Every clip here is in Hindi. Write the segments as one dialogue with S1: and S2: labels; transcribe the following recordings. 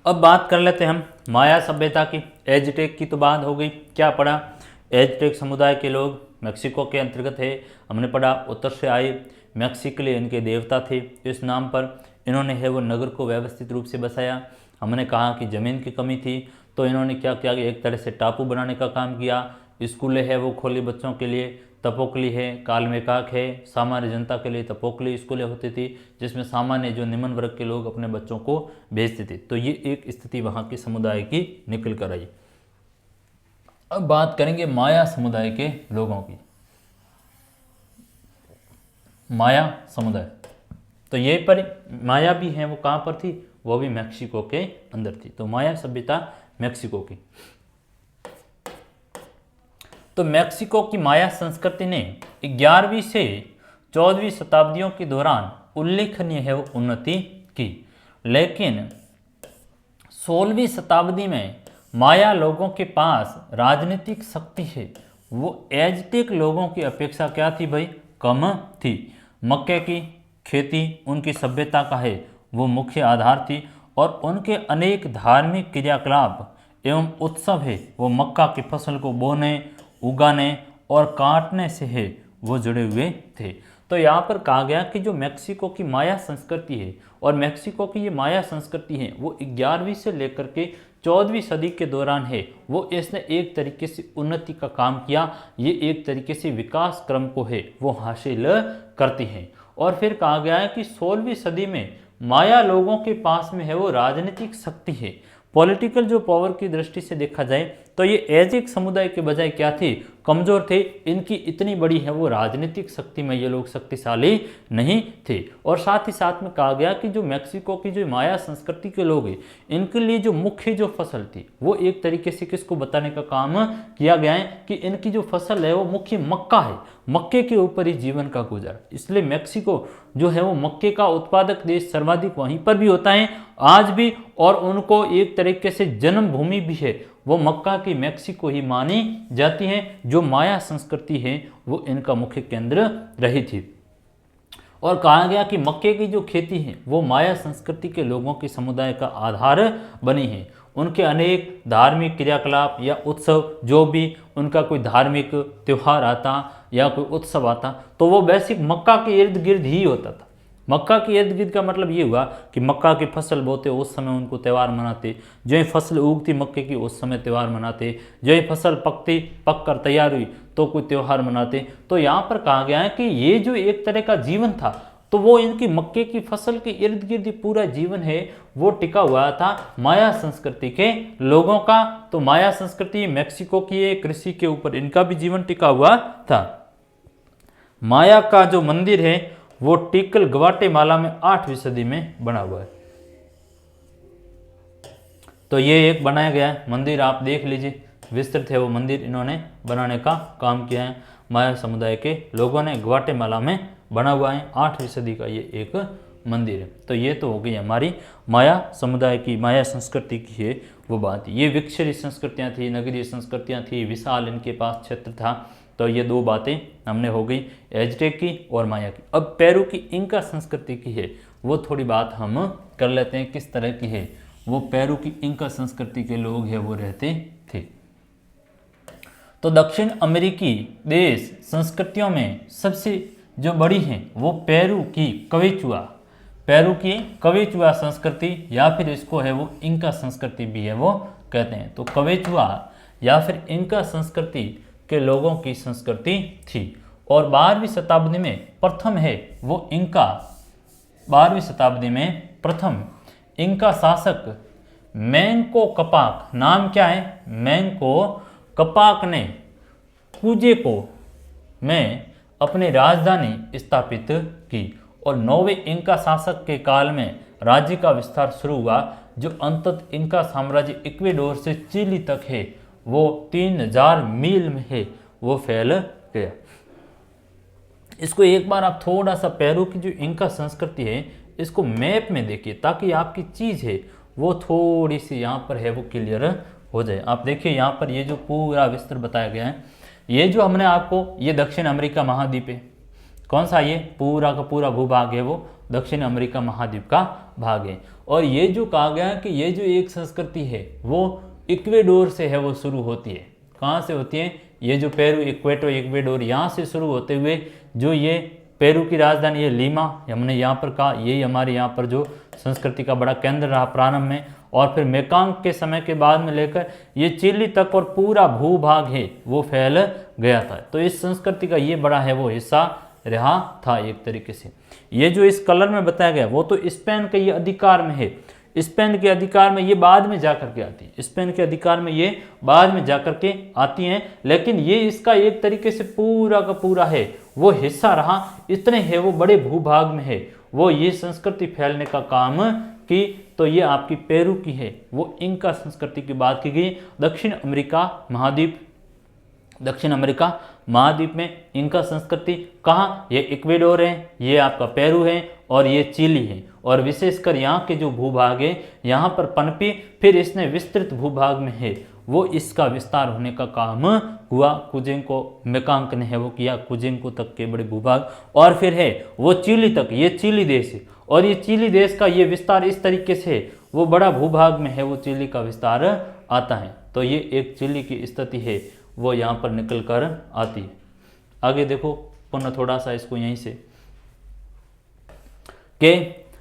S1: अब बात कर लेते हैं हम माया सभ्यता की। एजटेक की तो बात हो गई, क्या पढ़ा? एजटेक समुदाय के लोग मेक्सिको के अंतर्गत है। हमने पढ़ा उत्तर से आए, मेक्सिकली इनके देवता थे। इस नाम पर इन्होंने है वो नगर को व्यवस्थित रूप से बसाया। हमने कहा कि ज़मीन की कमी थी तो इन्होंने क्या किया कि एक तरह से टापू बनाने का काम किया। स्कूलें है वो खोली बच्चों के लिए, तपोकली है, कालमेकाक है, सामान्य जनता के लिए तपोकली स्कूलें होती थी जिसमें सामान्य जो निम्न वर्ग के लोग अपने बच्चों को भेजते थे। तो ये एक स्थिति वहाँ के समुदाय की निकल कर आई। अब बात करेंगे माया समुदाय के लोगों की। माया समुदाय, तो ये पर माया भी है वो कहाँ पर थी? वो भी मैक्सिको के अंदर थी। तो माया सभ्यता मैक्सिको की। तो मैक्सिको की माया संस्कृति ने 11वीं से 14वीं शताब्दियों के दौरान उल्लेखनीय है वो उन्नति की, लेकिन 16वीं शताब्दी में माया लोगों के पास राजनीतिक शक्ति है वो एजटेक लोगों की अपेक्षा क्या थी भाई? कम थी। मक्के की खेती उनकी सभ्यता का है वो मुख्य आधार थी और उनके अनेक धार्मिक क्रियाकलाप एवं उत्सव है वो मक्का की फसल को बोने, उगाने और काटने से है वो जुड़े हुए थे। तो यहाँ पर कहा गया कि जो मैक्सिको की माया संस्कृति है और मैक्सिको की ये माया संस्कृति है वो 11वीं से लेकर के 14वीं सदी के दौरान है वो इसने एक तरीके से उन्नति का काम किया। ये एक तरीके से विकास क्रम को है वो हासिल करती हैं। और फिर कहा गया है कि 16वीं सदी में माया लोगों के पास में है वो राजनीतिक शक्ति है। पॉलिटिकल जो पावर की दृष्टि से देखा जाए तो ये एजिक समुदाय के बजाय क्या थे? कमजोर थे। इनकी इतनी बड़ी है वो राजनीतिक शक्ति में ये लोग शक्तिशाली नहीं थे। और साथ ही साथ में कहा गया कि जो मैक्सिको की जो माया संस्कृति के लोग हैं इनके लिए जो मुख्य जो फसल थी वो एक तरीके से किसको बताने का काम किया गया है कि इनकी जो फसल है वो मुख्य मक्का है। मक्के के ऊपर ही जीवन का गुजर, इसलिए मैक्सिको जो है वो मक्के का उत्पादक देश सर्वाधिक वहीं पर भी होता है आज भी। और उनको एक तरीके से जन्मभूमि भी है वो मक्का की मैक्सिको ही मानी जाती है। जो माया संस्कृति है वो इनका मुख्य केंद्र रही थी। और कहा गया कि मक्के की जो खेती है वो माया संस्कृति के लोगों के समुदाय का आधार बनी है। उनके अनेक धार्मिक क्रियाकलाप या उत्सव, जो भी उनका कोई धार्मिक त्यौहार आता या कोई उत्सव आता तो वो बेसिक मक्का के इर्द गिर्द ही होता था। मक्का के इर्द गिर्द का मतलब ये हुआ कि मक्का की फसल बोते उस समय उनको त्यौहार मनाते, जो ही फसल उगती मक्के की उस समय त्यौहार मनाते, जो ही फसल पकती पक कर तैयार हुई तो कोई त्यौहार मनाते। तो यहाँ पर कहा गया है कि ये जो एक तरह का जीवन था तो वो इनकी मक्के की फसल के इर्द गिर्द पूरा जीवन है वो टिका हुआ था माया संस्कृति के लोगों का। तो माया संस्कृति मैक्सिको की कृषि के ऊपर इनका भी जीवन टिका हुआ था। माया का जो मंदिर है वो टिकल ग्वाटेमाला में 8वीं सदी में बना हुआ है। तो ये एक बनाया गया है मंदिर, आप देख लीजिए, विस्तृत है वो मंदिर इन्होंने बनाने का काम किया है। माया समुदाय के लोगों ने ग्वाटेमाला में बना हुआ है, 8वीं सदी का ये एक मंदिर है। तो ये तो हो गई हमारी माया समुदाय की, माया संस्कृति की है वो बात। ये विक्षरी संस्कृतियाँ थी, नगरीय संस्कृतियाँ थी, विशाल इनके पास क्षेत्र था। तो ये दो बातें हमने हो गई एजटेक की और माया की। अब पेरू की इंका संस्कृति की है वो थोड़ी बात हम कर लेते हैं, किस तरह की है वो पेरू की इंका संस्कृति के लोग हैं वो रहते थे। तो दक्षिण अमेरिकी देश संस्कृतियों में सबसे जो बड़ी है वो पेरू की कवेचुआ, पेरू की कवेचुआ संस्कृति या फिर इसको है वो इंका संस्कृति भी है वो कहते हैं। तो कवेचुआ या फिर इंका संस्कृति के लोगों की संस्कृति थी। और 12वीं शताब्दी में प्रथम है वो इंका, 12वीं शताब्दी में प्रथम इंका शासक मैंको कपाक, नाम क्या है? मैंको कपाक ने कुजेको में अपनी राजधानी स्थापित की। और 9वें इंका शासक के काल में राज्य का विस्तार शुरू हुआ जो अंततः इंका साम्राज्य इक्वेडोर से चिली तक है वो 3000 मील में है वो फैल गया। इसको एक बार आप थोड़ा सा पेरू की जो इंका संस्कृति है इसको मैप में देखिए ताकि आपकी चीज़ है वो थोड़ी सी यहाँ पर है वो क्लियर हो जाए। आप देखिए यहाँ पर ये जो पूरा विस्तार बताया गया है, ये जो हमने आपको, ये दक्षिण अमेरिका महाद्वीप है। कौन सा? ये पूरा का पूरा भूभाग है वो दक्षिण अमेरिका महाद्वीप का भाग है। और ये जो कहा गया कि ये जो एक संस्कृति है वो इक्वेडोर से है, वो शुरू होती है। कहाँ से होती है? ये जो पेरू, इक्वेडोर यहाँ से शुरू होते हुए जो ये पेरू की राजधानी है लीमा, हमने यहाँ पर कहा यही हमारे यहाँ पर जो संस्कृति का बड़ा केंद्र रहा प्रारंभ में, और फिर मेकांग के समय के बाद में लेकर ये चिली तक और पूरा भूभाग है वो फैल गया था। तो इस संस्कृति का ये बड़ा है वो हिस्सा रहा था एक तरीके से। ये जो इस कलर में बताया गया वो तो स्पेन के ये अधिकार में है, स्पेन के अधिकार में ये बाद में जाकर के आती है, स्पेन के अधिकार में ये बाद में जाकर के आती हैं, लेकिन ये इसका एक तरीके से पूरा का पूरा है वो हिस्सा रहा, इतने है वो बड़े भूभाग में है वो ये संस्कृति फैलने का काम की। तो ये आपकी पेरू की है वो इंका संस्कृति की बात की गई। दक्षिण अमेरिका महाद्वीप में इंका संस्कृति कहाँ? ये इक्वेडोर है, ये आपका पेरू है और ये चिली है, और विशेषकर यहाँ के जो भूभाग है यहाँ पर पनपी, फिर इसने विस्तृत भूभाग में है वो इसका विस्तार होने का काम हुआ। कुजेंको मेकांक ने है वो किया कुजेंको तक के बड़े भूभाग, और फिर है वो चिली तक, ये चिली देश है, और ये चिली देश का ये विस्तार इस तरीके से वो बड़ा भूभाग में है वो चिली का विस्तार आता है। तो ये एक चिली की स्थिति है वो यहाँ पर निकल कर आती है। आगे देखो पुनः थोड़ा सा इसको यहीं से के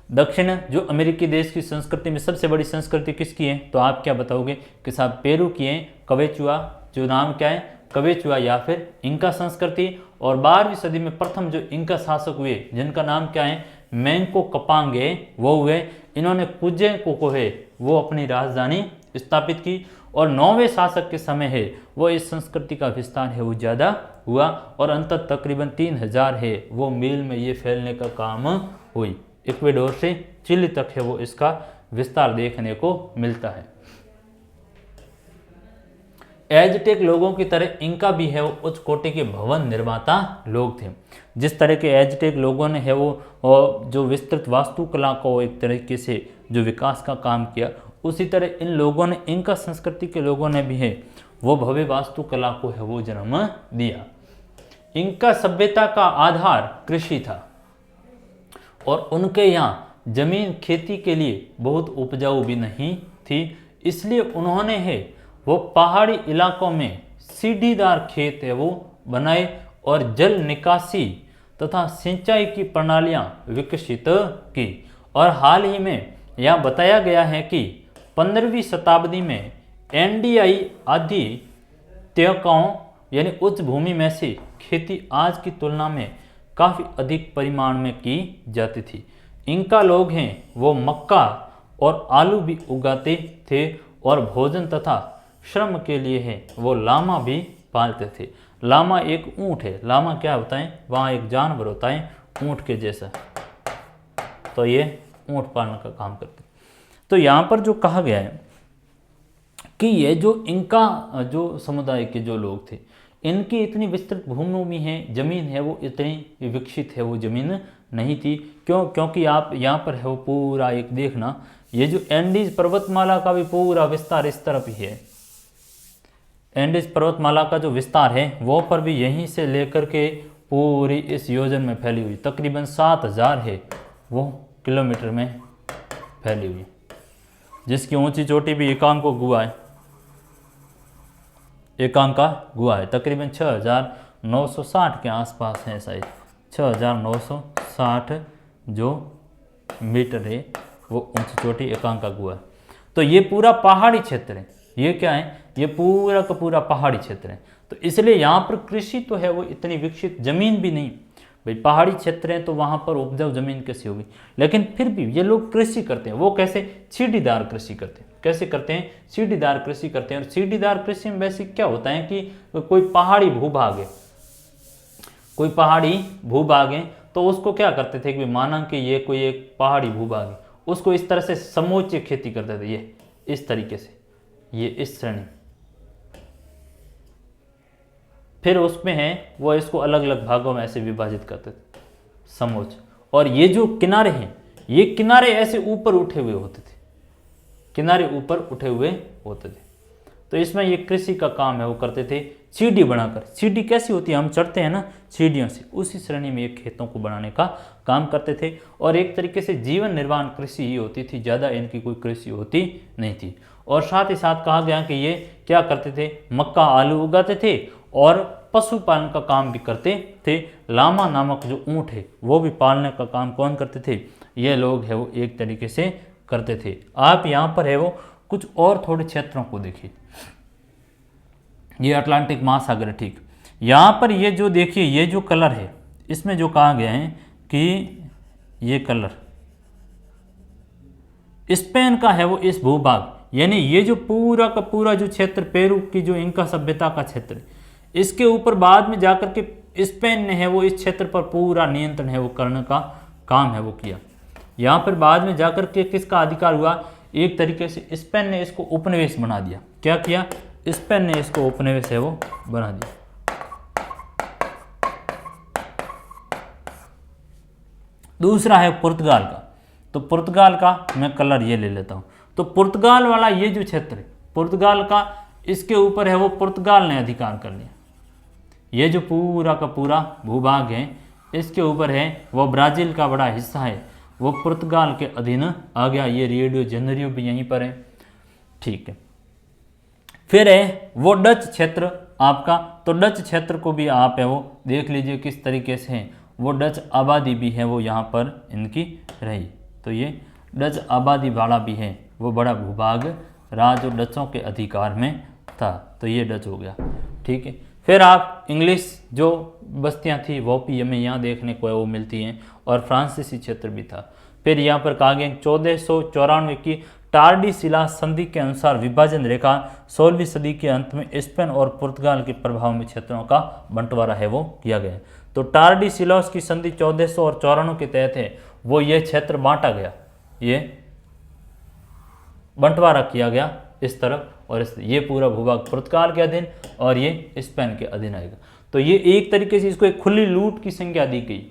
S1: दक्षिण जो अमेरिकी देश की संस्कृति में सबसे बड़ी संस्कृति किसकी है? तो आप क्या बताओगे कि साहब पेरू की है, कवेचुआ, जो नाम क्या है कवेचुआ या फिर इंका संस्कृति। और 12वीं सदी में प्रथम जो इंका शासक हुए जिनका नाम क्या है मैंको कपांगे वो हुए, इन्होंने कुजेंको को है वो अपनी राजधानी स्थापित की, और 9वें शासक के समय है वो इस संस्कृति का विस्तार है वो ज़्यादा हुआ, और अंत तकरीबन 3000 है वो मील में ये फैलने का काम हुई। इक्वेडोर से चिली तक है वो इसका विस्तार देखने को मिलता है। एजटेक लोगों की तरह इंका भी है वो उच्च कोटि के भवन निर्माता लोग थे। जिस तरह के एजटेक लोगों ने है वो जो विस्तृत वास्तुकला को एक तरीके से जो विकास का काम किया, उसी तरह इन लोगों ने इंका संस्कृति के लोगों ने भी है वो भव्य वास्तुकला को है वो जन्म दिया। इंका सभ्यता का आधार कृषि था और उनके यहाँ जमीन खेती के लिए बहुत उपजाऊ भी नहीं थी, इसलिए उन्होंने है वो पहाड़ी इलाकों में सीढ़ीदार खेत है वो बनाए और जल निकासी तथा सिंचाई की प्रणालियाँ विकसित की। और हाल ही में यहाँ बताया गया है कि 15वीं शताब्दी में एनडीआई आदि त्यकाओं यानी उच्च भूमि में से खेती आज की तुलना में काफ़ी अधिक परिमाण में की जाती थी। इंका लोग हैं वो मक्का और आलू भी उगाते थे और भोजन तथा श्रम के लिए है वो लामा भी पालते थे। लामा एक ऊँट है, लामा क्या होता है वहाँ एक जानवर होता है ऊँट के जैसा, तो ये ऊँट पालने का काम करते। तो यहाँ पर जो कहा गया है कि ये जो इंका जो समुदाय के जो लोग थे इनकी इतनी विस्तृत भूमि है, जमीन है वो इतनी विकसित है वो जमीन नहीं थी। क्योंकि आप यहाँ पर है वो पूरा एक देखना, ये जो एंडीज पर्वतमाला का भी पूरा विस्तार इस तरफ ही है। एंडीज पर्वतमाला का जो विस्तार है वो पर भी यहीं से लेकर के पूरी इस योजन में फैली हुई तकरीबन 7000 है वो किलोमीटर में फैली हुई, जिसकी ऊंची चोटी भी एकांको गुहा है, एकांका गुहा है, तकरीबन 6960 के आसपास है शायद 6960 जो मीटर है वो ऊंची चोटी एकांका गुहा है। तो ये पूरा पहाड़ी क्षेत्र है, ये क्या है ये पूरा का पूरा पहाड़ी क्षेत्र है। तो इसलिए यहाँ पर कृषि तो है वो इतनी विकसित जमीन भी नहीं, भाई पहाड़ी क्षेत्र है तो वहाँ पर उपजाऊ जमीन कैसी होगी, लेकिन फिर भी ये लोग कृषि करते हैं। वो कैसे? सीढ़ीदार कृषि करते हैं। कैसे करते हैं? सीढ़ीदार कृषि करते हैं। और सीढ़ीदार कृषि में वैसे क्या होता है कि कोई पहाड़ी भूभाग है, कोई पहाड़ी भूभाग है तो उसको क्या करते थे कि माना कि ये कोई एक पहाड़ी भूभाग है, उसको इस तरह से समोच्च खेती करते थे, ये इस तरीके से, ये इस श्रेणी, फिर उसमें है वो इसको अलग अलग भागों में ऐसे विभाजित करते थे समोच्च। और ये जो किनारे हैं ये किनारे ऐसे ऊपर उठे हुए होते थे, किनारे ऊपर उठे हुए होते थे। तो इसमें ये कृषि का काम है वो करते थे सीढ़ी बनाकर। सीढ़ी कैसी होती है, हम चढ़ते हैं ना सीढ़ियों से, उसी श्रेणी में ये खेतों को बनाने का काम करते थे। और एक तरीके से जीवन निर्वाह कृषि ही होती थी, ज़्यादा इनकी कोई कृषि होती नहीं थी। और साथ ही साथ कहा गया कि ये क्या करते थे, मक्का आलू उगाते थे और पशुपालन का काम भी करते थे। लामा नामक जो ऊँट है वो भी पालने का काम कौन करते थे, ये लोग है वो एक तरीके से करते थे। आप यहाँ पर है वो कुछ और थोड़े क्षेत्रों को देखिए, ये अटलांटिक महासागर है, ठीक। यहाँ पर ये जो देखिए ये जो कलर है, इसमें जो कहा गया है कि ये कलर स्पेन का है वो इस भूभाग, यानी ये जो पूरा का पूरा जो क्षेत्र पेरू की जो इंका सभ्यता का क्षेत्र है, इसके ऊपर बाद में जाकर के स्पेन ने है वो इस क्षेत्र पर पूरा नियंत्रण है वो करने का काम है वो किया। यहाँ पर बाद में जाकर के किसका अधिकार हुआ, एक तरीके से स्पेन ने इसको उपनिवेश बना दिया। क्या किया, स्पेन ने इसको उपनिवेश है वो बना दिया। दूसरा है पुर्तगाल का, तो पुर्तगाल का मैं कलर ये ले लेता हूं। तो पुर्तगाल वाला ये जो क्षेत्र है पुर्तगाल का, इसके ऊपर है वो पुर्तगाल ने अधिकार कर लिया। ये जो पूरा का पूरा भूभाग है इसके ऊपर है वो ब्राजील का बड़ा हिस्सा है वो पुर्तगाल के अधीन आ गया। ये रियो डी जेनेरियो भी यहीं पर है, ठीक है। फिर है वो डच क्षेत्र आपका, तो डच क्षेत्र को भी आप है वो देख लीजिए किस तरीके से है वो डच आबादी भी है वो यहाँ पर इनकी रही। तो ये डच आबादी वाला भी है वो बड़ा भूभाग राज और डचों के अधिकार में था, तो ये डच हो गया, ठीक है। फिर आप इंग्लिश जो बस्तियां थी वो भी हमें यहाँ देखने को वो मिलती हैं, और फ्रांसीसी क्षेत्र भी था। फिर यहाँ पर कहा गया 1494 की टार्डी शिला संधि के अनुसार विभाजन रेखा 16वीं सदी के अंत में स्पेन और पुर्तगाल के प्रभाव में क्षेत्रों का बंटवारा है वो किया गया। तो टार्डी शिलास की संधि 1494 के तहत है वो ये क्षेत्र बांटा गया, ये बंटवारा किया गया इस तरफ, और ये पूरा भूभाग पुर्तगाल के अधीन और ये स्पेन के अधीन आएगा। तो ये एक तरीके से इसको एक खुली लूट की संज्ञा दी गई।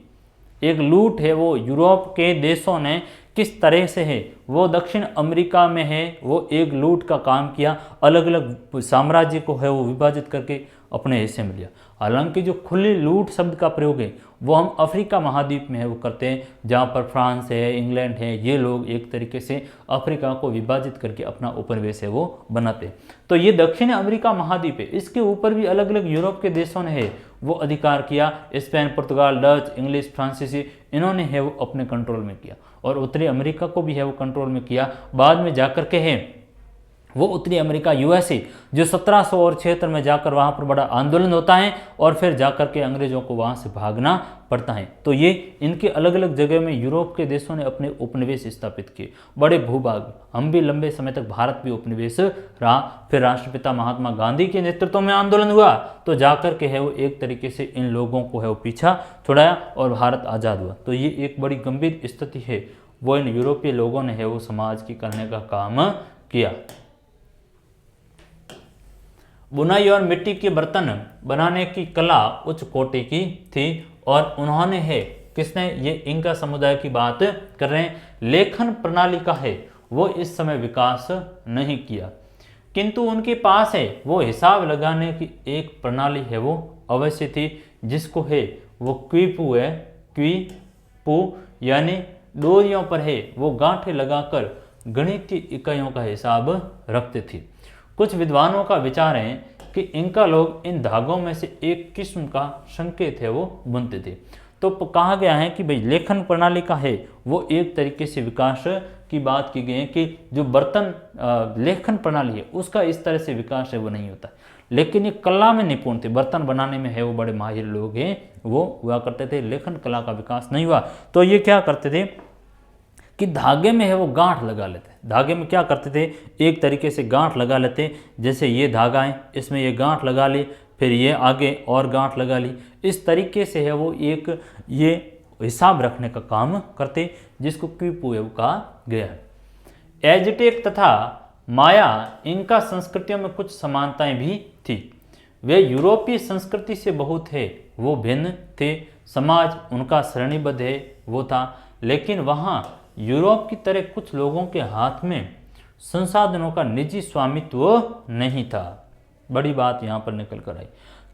S1: एक लूट है वो यूरोप के देशों ने किस तरह से है वो दक्षिण अमेरिका में है वो एक लूट का काम किया, अलग अलग साम्राज्य को है वो विभाजित करके अपने हिस्से में लिया। हालांकि जो खुली लूट शब्द का प्रयोग है वो हम अफ्रीका महाद्वीप में है वो करते हैं, जहाँ पर फ्रांस है, इंग्लैंड है, ये लोग एक तरीके से अफ्रीका को विभाजित करके अपना उपनिवेश है वो बनाते हैं। तो ये दक्षिण अमेरिका महाद्वीप है, इसके ऊपर भी अलग अलग यूरोप के देशों ने है वो अधिकार किया। स्पेन, पुर्तगाल, डच, इंग्लिश, फ्रांसीसी, इन्होंने है वो अपने कंट्रोल में किया, और उत्तरी अमेरिका को भी है वो कंट्रोल में किया। बाद में जाकर के है वो उत्तरी अमेरिका यूएसए जो 1700 और क्षेत्र में जाकर वहाँ पर बड़ा आंदोलन होता है, और फिर जाकर के अंग्रेजों को वहाँ से भागना पड़ता है। तो ये इनके अलग अलग जगह में यूरोप के देशों ने अपने उपनिवेश स्थापित किए, बड़े भूभाग। हम भी लंबे समय तक भारत भी उपनिवेश रहा। फिर राष्ट्रपिता महात्मा गांधी के नेतृत्व में आंदोलन हुआ, तो जाकर के है वो एक तरीके से इन लोगों को है वो पीछा छुड़ाया और भारत आज़ाद हुआ। तो ये एक बड़ी गंभीर स्थिति है वो इन यूरोपीय लोगों ने है वो समाज की करने का काम किया। बुनाई और मिट्टी के बर्तन बनाने की कला उच्च कोटि की थी, और उन्होंने है किसने, ये इंका समुदाय की बात कर रहे हैं, लेखन प्रणाली का है वो इस समय विकास नहीं किया, किंतु उनके पास है वो हिसाब लगाने की एक प्रणाली है वो अवश्य थी, जिसको है वो क्वीपू है, क्वीपू यानी डोरियों पर है वो गांठें लगाकर गणितीय इकाइयों का हिसाब रखते थे। कुछ विद्वानों का विचार है कि इंका लोग इन धागों में से एक किस्म का संकेत है वो बुनते थे। तो कहा गया है कि भाई लेखन प्रणाली का है वो एक तरीके से विकास की बात की गई है कि जो बर्तन लेखन प्रणाली है उसका इस तरह से विकास है वो नहीं होता, लेकिन ये कला में निपुण थे, बर्तन बनाने में है वो बड़े माहिर लोग हैं वो हुआ करते थे, लेखन कला का विकास नहीं हुआ। तो ये क्या करते थे कि धागे में है वो गांठ लगा लेते, धागे में क्या करते थे एक तरीके से गांठ लगा लेते, जैसे ये धागा है इसमें ये गांठ लगा ली, फिर ये आगे और गांठ लगा ली, इस तरीके से है वो एक ये हिसाब रखने का काम करते, जिसको क्वीपू कहा गया है। एज़टेक तथा माया इनका संस्कृतियों में कुछ समानताएं भी थी, वे यूरोपीय संस्कृति से बहुत है वो भिन्न थे, समाज उनका श्रेणीबद्ध है वो था, लेकिन वहाँ यूरोप की तरह कुछ लोगों के हाथ में संसाधनों का निजी स्वामित्व नहीं था। बड़ी बात यहाँ पर निकल कर आई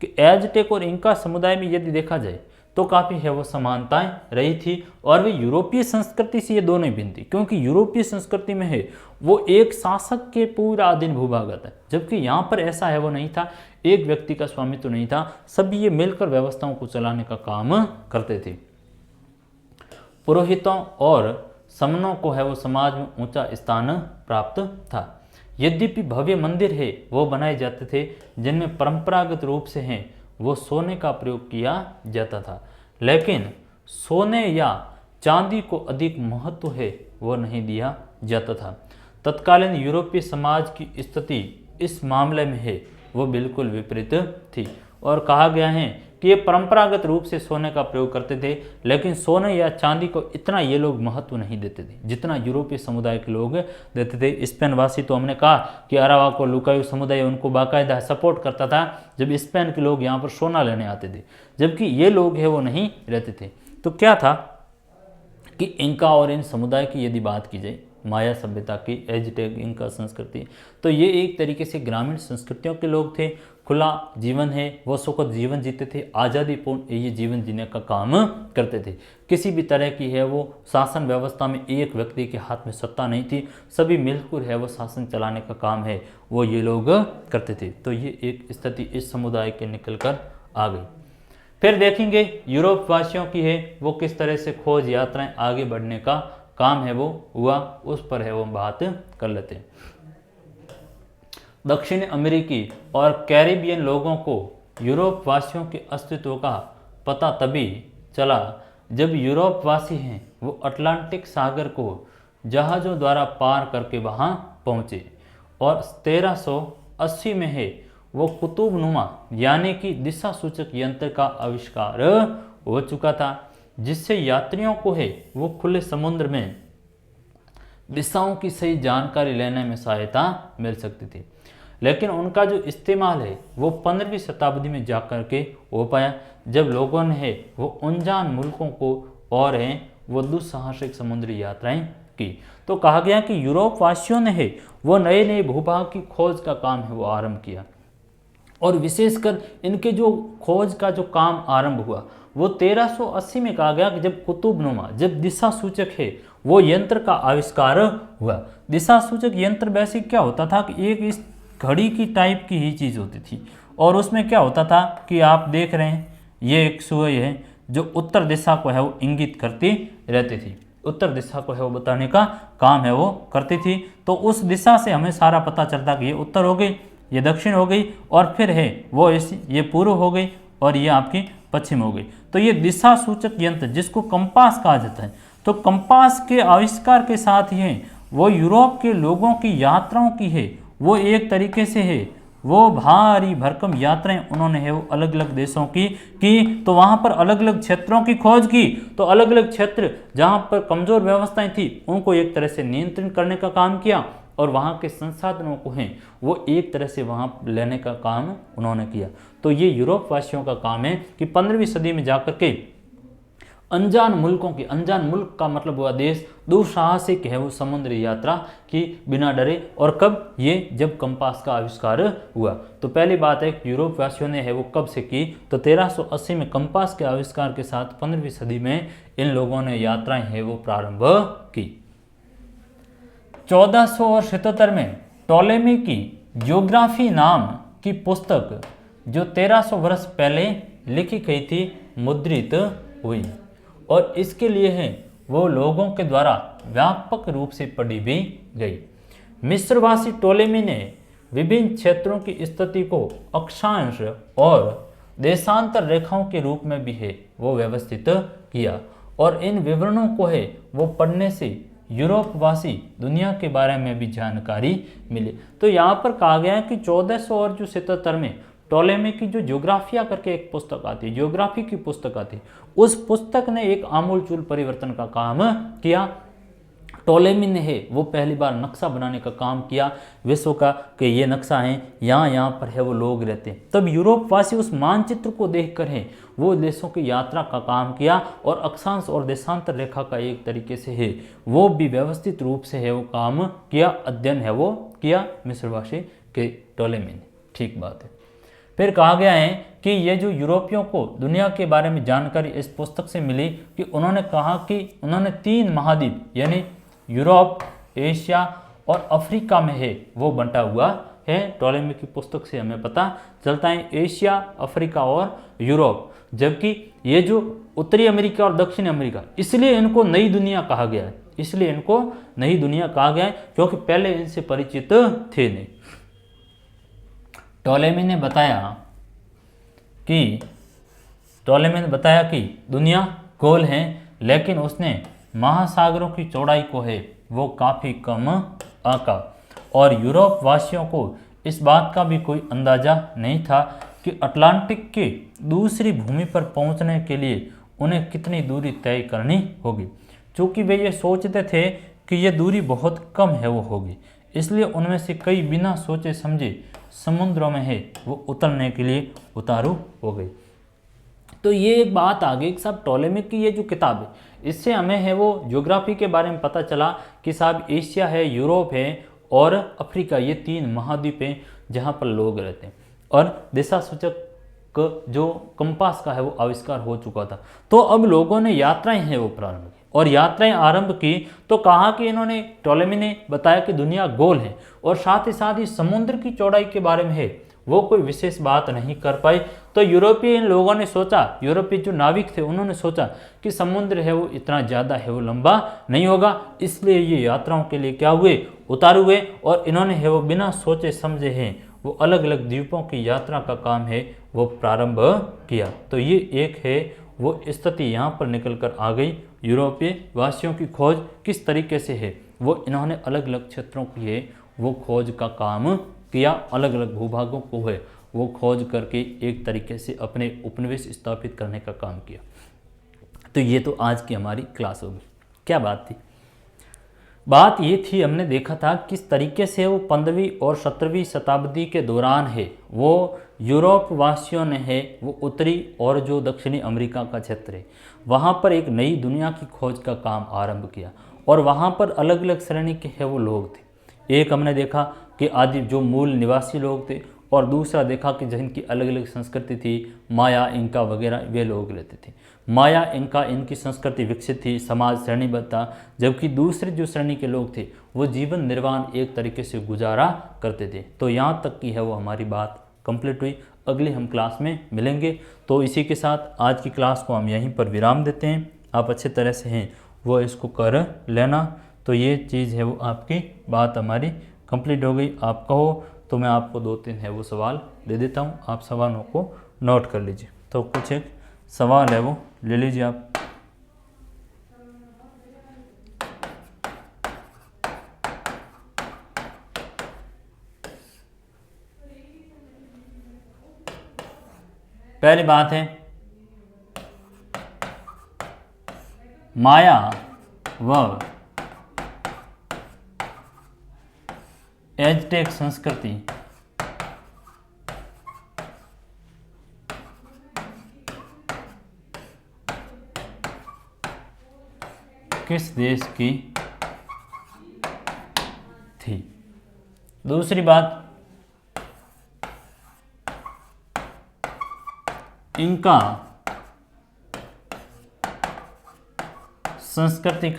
S1: कि एज़टेक और इंका समुदाय में यदि देखा जाए तो काफ़ी है वो समानताएं रही थी, और वे यूरोपीय संस्कृति से ये दोनों ही भिन्न थी, क्योंकि यूरोपीय संस्कृति में है वो एक शासक के पूरा अधीन भूभाग आता है, जबकि यहाँ पर ऐसा है वो नहीं था, एक व्यक्ति का स्वामित्व नहीं था, सभी ये मिलकर व्यवस्थाओं को चलाने का काम करते थे। पुरोहितों और समनों को है वो समाज में ऊंचा स्थान प्राप्त था। यद्यपि भव्य मंदिर है वो बनाए जाते थे जिनमें परंपरागत रूप से हैं वो सोने का प्रयोग किया जाता था, लेकिन सोने या चांदी को अधिक महत्व है वो नहीं दिया जाता था। तत्कालीन यूरोपीय समाज की स्थिति इस मामले में है वो बिल्कुल विपरीत थी, और कहा गया है कि ये परंपरागत रूप से सोने का प्रयोग करते थे, लेकिन सोने या चांदी को इतना ये लोग महत्व नहीं देते थे जितना यूरोपीय समुदाय के लोग देते थे। स्पेन वासी तो हमने कहा कि अरावाको लुकायू समुदाय उनको बाकायदा सपोर्ट करता था जब स्पेन के लोग यहाँ पर सोना लेने आते थे, जबकि ये लोग है वो नहीं रहते थे। तो क्या था कि इंका और इन समुदाय की यदि बात की जाए, माया सभ्यता की, एज़टेक, इंका संस्कृति, तो ये एक तरीके से ग्रामीण संस्कृतियों के लोग थे। खुला जीवन है वो सुखद जीवन जीते थे, आज़ादीपूर्ण ये जीवन जीने का काम करते थे। किसी भी तरह की है वो शासन व्यवस्था में एक व्यक्ति के हाथ में सत्ता नहीं थी, सभी मिलकर है वो शासन चलाने का काम है वो ये लोग करते थे। तो ये एक स्थिति इस समुदाय के निकल कर आ गई। फिर देखेंगे यूरोप वासियों की है वो किस तरह से खोज यात्राएं आगे बढ़ने का काम है वो हुआ, उस पर है वो बात कर लेते हैं। दक्षिण अमेरिकी और कैरिबियन लोगों को यूरोप वासियों के अस्तित्व का पता तभी चला जब यूरोप वासी हैं वो अटलांटिक सागर को जहाज़ों द्वारा पार करके वहाँ पहुँचे, और 1380 में है वो कुतुबनुमा यानी कि दिशा सूचक यंत्र का आविष्कार हो चुका था, जिससे यात्रियों को है वो खुले समुद्र में दिशाओं की सही जानकारी लेने में सहायता मिल सकती थी। लेकिन उनका जो इस्तेमाल है वो 15वीं शताब्दी में जाकर के हो पाया, जब लोगों ने है वो अनजान मुल्कों को और हैं वो दुस्साहसिक समुद्री यात्राएं की। तो कहा गया कि यूरोप वासियों ने है वो नए नए भूभाग की खोज का काम है वो आरंभ किया, और विशेषकर इनके जो खोज का जो काम आरंभ हुआ वो 1380 में कहा गया कि जब कुतुबनुमा, जब दिशा सूचक है वो यंत्र का आविष्कार हुआ। दिशा सूचक यंत्र वैसे क्या होता था कि एक इस घड़ी की टाइप की ही चीज़ होती थी, और उसमें क्या होता था कि आप देख रहे हैं ये एक सुई है जो उत्तर दिशा को है वो इंगित करती रहती थी, उत्तर दिशा को है वो बताने का काम है वो करती थी। तो उस दिशा से हमें सारा पता चलता कि ये उत्तर हो गई, ये दक्षिण हो गई, और फिर है वो ये पूर्व हो गई, और ये आपकी पश्चिम हो गई। तो ये दिशा सूचक यंत्र जिसको कंपास कहा जाता है, तो कंपास के आविष्कार के साथ ही वो यूरोप के लोगों की यात्राओं की है वो एक तरीके से है वो भारी भरकम यात्राएं उन्होंने है वो अलग अलग देशों की, तो वहाँ पर अलग अलग क्षेत्रों की खोज की। तो अलग अलग क्षेत्र जहाँ पर कमज़ोर व्यवस्थाएं थी उनको एक तरह से नियंत्रण करने का काम किया, और वहाँ के संसाधनों को हैं वो एक तरह से वहाँ लेने का काम उन्होंने किया। तो ये यूरोप वासियों का काम है कि 15वीं सदी में जाकर के अनजान मुल्कों की, अनजान मुल्क का मतलब हुआ देश, दुस्साहसिक है वो समुद्री यात्रा की बिना डरे। और कब? ये जब कंपास का आविष्कार हुआ। तो पहली बात है कि यूरोप वासियों ने है वो कब से की, तो 1380 में कंपास के आविष्कार के साथ 15वीं सदी में इन लोगों ने यात्राएं है वो प्रारंभ की। 1477 में टोलेमी की ज्योग्राफी नाम की पुस्तक जो 1300 वर्ष पहले लिखी गई थी मुद्रित हुई, और इसके लिए है वो लोगों के द्वारा व्यापक रूप से पढ़ी भी गई। मिस्रवासी टोलेमी ने विभिन्न क्षेत्रों की स्थिति को अक्षांश और देशांतर रेखाओं के रूप में भी है वो व्यवस्थित किया, और इन विवरणों को है वो पढ़ने से यूरोपवासी दुनिया के बारे में भी जानकारी मिली। तो यहाँ पर कहा गया है कि 1477 में टोलेमी की जो ज्योग्राफिया करके एक पुस्तक आती है, ज्योग्राफी की पुस्तक आती है, उस पुस्तक ने एक आमूलचूल परिवर्तन का काम किया। टोलेमी ने है वो पहली बार नक्शा बनाने का काम किया विश्व का, कि ये नक्शा है, यहाँ पर है वो लोग रहते हैं। तब यूरोप वासी उस मानचित्र को देखकर है वो देशों की यात्रा का काम किया, और अक्षांश और देशांतर रेखा का एक तरीके से है वो भी व्यवस्थित रूप से है वो काम किया, अध्ययन है वो किया मिस्रवासी के टोलेमी ने। ठीक बात है। फिर कहा गया है कि ये जो यूरोपियों को दुनिया के बारे में जानकारी इस पुस्तक से मिली, कि उन्होंने कहा कि उन्होंने 3 महाद्वीप यानी यूरोप, एशिया और अफ्रीका में है वो बंटा हुआ है। टोलेमी की पुस्तक से हमें पता चलता है एशिया, अफ्रीका और यूरोप, जबकि ये जो उत्तरी अमेरिका और दक्षिण अमेरिका, इसलिए इनको नई दुनिया कहा गया है, इसलिए इनको नई दुनिया कहा गया है क्योंकि पहले इनसे परिचित थे नहीं। टोलेमी ने बताया कि दुनिया गोल है, लेकिन उसने महासागरों की चौड़ाई को है वो काफ़ी कम आंका, और यूरोप वासियों को इस बात का भी कोई अंदाज़ा नहीं था कि अटलांटिक के दूसरी भूमि पर पहुंचने के लिए उन्हें कितनी दूरी तय करनी होगी। चूँकि वे ये सोचते थे कि ये दूरी बहुत कम है वो होगी, इसलिए उनमें से कई बिना सोचे समझे समुद्रों में है वो उतरने के लिए उतारू हो गई। तो ये एक बात आ गई साहब, टोलेमी की ये जो किताब है इससे हमें है वो ज्योग्राफी के बारे में पता चला कि साहब एशिया है, यूरोप है और अफ्रीका, ये 3 महाद्वीप हैं जहाँ पर लोग रहते हैं, और दिशा सूचक जो कंपास का है वो आविष्कार हो चुका था। तो अब लोगों ने यात्राएं हैं वो प्रारंभ की, और यात्राएं आरंभ की तो कहा कि इन्होंने, टोलेमी ने बताया कि दुनिया गोल है, और साथ ही समुद्र की चौड़ाई के बारे में है वो कोई विशेष बात नहीं कर पाई। तो यूरोपियन लोगों ने सोचा, यूरोपीय जो नाविक थे उन्होंने सोचा कि समुद्र है वो इतना ज़्यादा है वो लंबा नहीं होगा, इसलिए ये यात्राओं के लिए क्या हुए, उतारू हुए, और इन्होंने है वो बिना सोचे समझे हैं वो अलग अलग द्वीपों की यात्रा का काम है वो प्रारंभ किया। तो ये एक है वो स्थिति यहाँ पर निकल कर आ गई। यूरोपीय वासियों की खोज किस तरीके से है वो इन्होंने अलग अलग क्षेत्रों की है वो खोज का काम किया, अलग अलग भूभागों को है वो खोज करके एक तरीके से अपने उपनिवेश स्थापित करने का काम किया। तो ये तो आज की हमारी क्लास होगी। क्या बात थी? बात ये थी, हमने देखा था किस तरीके से वो 15वीं और 17वीं शताब्दी के दौरान है वो यूरोप वासियों ने है वो उत्तरी और जो दक्षिणी अमेरिका का क्षेत्र है वहाँ पर एक नई दुनिया की खोज का काम आरंभ किया, और वहाँ पर अलग अलग श्रेणी के है वो लोग थे। एक हमने देखा कि आदि जो मूल निवासी लोग थे, और दूसरा देखा कि जिनकी अलग अलग संस्कृति थी, माया, इंका वगैरह वे लोग रहते थे। माया, इंका, इनकी संस्कृति विकसित थी, समाज श्रेणीबद्ध था, जबकि दूसरे जो श्रेणी के लोग थे वो जीवन निर्वाह एक तरीके से गुजारा करते थे। तो यहाँ तक की है वो हमारी बात कंप्लीट हुई। अगले हम क्लास में मिलेंगे। तो इसी के साथ आज की क्लास को हम यहीं पर विराम देते हैं। आप अच्छे तरह से हैं वो इसको कर लेना। तो ये चीज़ है वो आपकी बात हमारी कंप्लीट हो गई। आप कहो तो मैं आपको 2-3 है वो सवाल दे देता हूँ, आप सवालों को नोट कर लीजिए। तो कुछ एक सवाल है वो ले लीजिए आप। पहली बात है, माया व एज़टेक संस्कृति किस देश की थी? दूसरी बात, इंका संस्कृति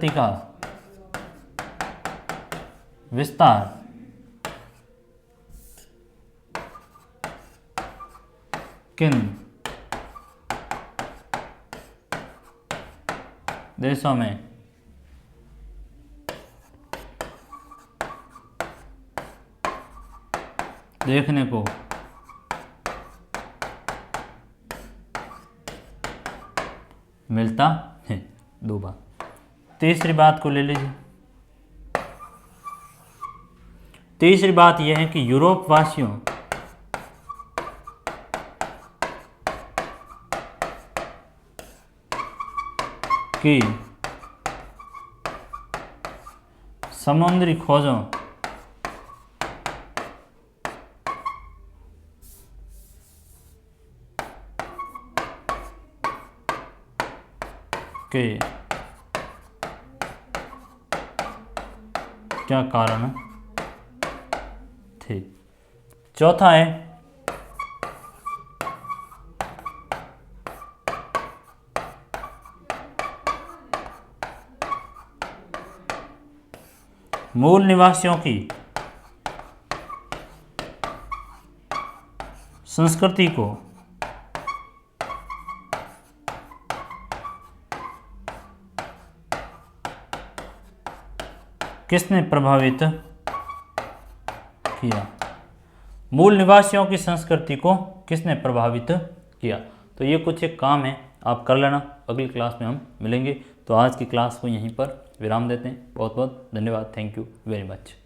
S1: का विस्तार किन देशों में देखने को मिलता है? 2 बात। तीसरी बात को ले लीजिए। तीसरी बात यह है कि यूरोप वासियों की समुद्री खोजों के क्या कारण थे। चौथा है मूल निवासियों की संस्कृति को किसने प्रभावित किया। मूल निवासियों की संस्कृति को किसने प्रभावित किया। तो ये कुछ एक काम है, आप कर लेना। अगली क्लास में हम मिलेंगे। तो आज की क्लास को यहीं पर विराम देते हैं। बहुत बहुत धन्यवाद। Thank you very much.